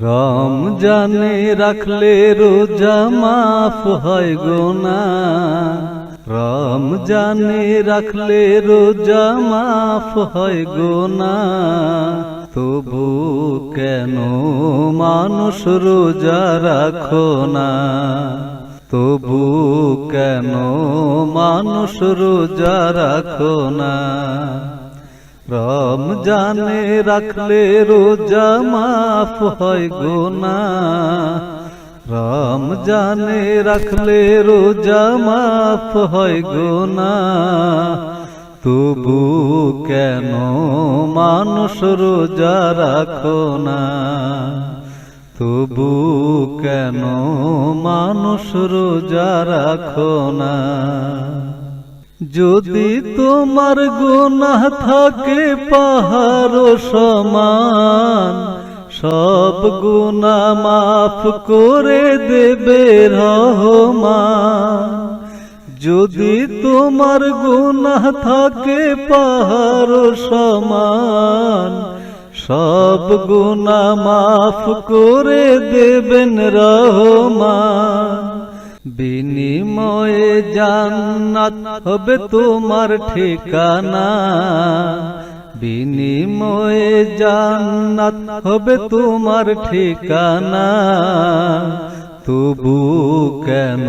রমজানে রাখলে রোজা মাফ হয় গুনাহ। রমজানে রাখলে রোজা মাফ হয় গুনাহ। তবু কেন মানুষ রোজা রাখো না? তবু কেন মানুষ রোজা রাখো না? রমজানে রাখলে রোজা মাফ হয় গুনাহ। রমজানে রাখলে রোজা মাফ হয় গুনাহ। তবু কেন মানুষ রোজা রাখো না? তবু কেন মানুষ রোজা রাখো না? যদি তোমার গুনাহ থাকে পাহাড় সমান, সব গুনাহ মাফ করে দেবে রহমান। যদি তোমার গুনাহ থাকে পাহাড় সমান, সব গুনাহ মাফ করে দেবেন রহমান। বিনিময়ে জান্নাত হবে তোমার ঠিকানা। বিনিময়ে জান্নাত হবে তোমার ঠিকানা। তবু কেন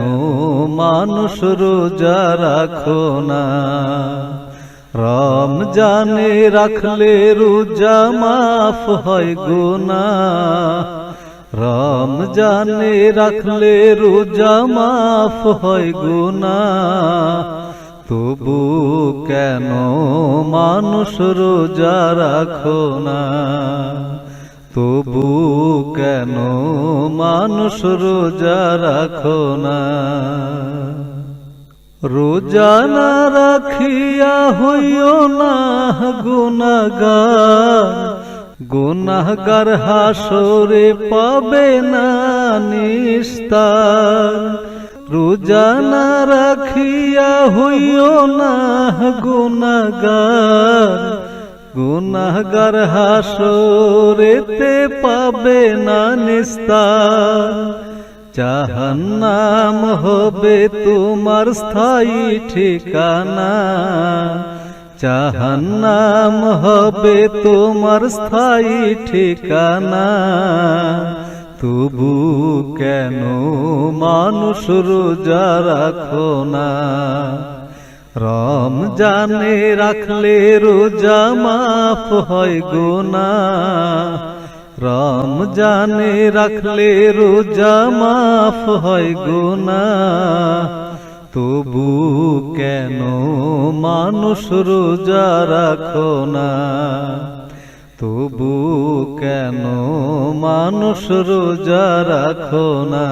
মানুষ রোজা রাখো না? রমজানে রাখলে রোজা মাফ হয় গুনাহ। রমজানে রাখলে রোজা মাফ হয় গুনাহ। তবু কেন মানুষ রোজা রাখো না? তবু কেন মানুষ রোজা রাখো না? রোজা না রাখিয়া হইও না গুনাহগার। গুনাহগার হাসরে পাবে না নিস্তার। রোজা না রাখিয়া হইও না গুনাহগার। গুনাহগার হাসরেতে পাবে না নিস্তার। জাহান্নাম হবে তোমার স্থায়ী ঠিকানা। জাহান্নাম হবে তোমার স্থায়ী ঠিকানা। তবু কেন মানুষ রোজা রাখো না? রমজানে রাখলে রোজা মাফ হয় গুনাহ। রমজানে রাখলে রোজা মাফ হয় গুনাহ। তবু কেন মানুষ রোজা রাখো না? তবু কেন মানুষ রোজা রাখো না?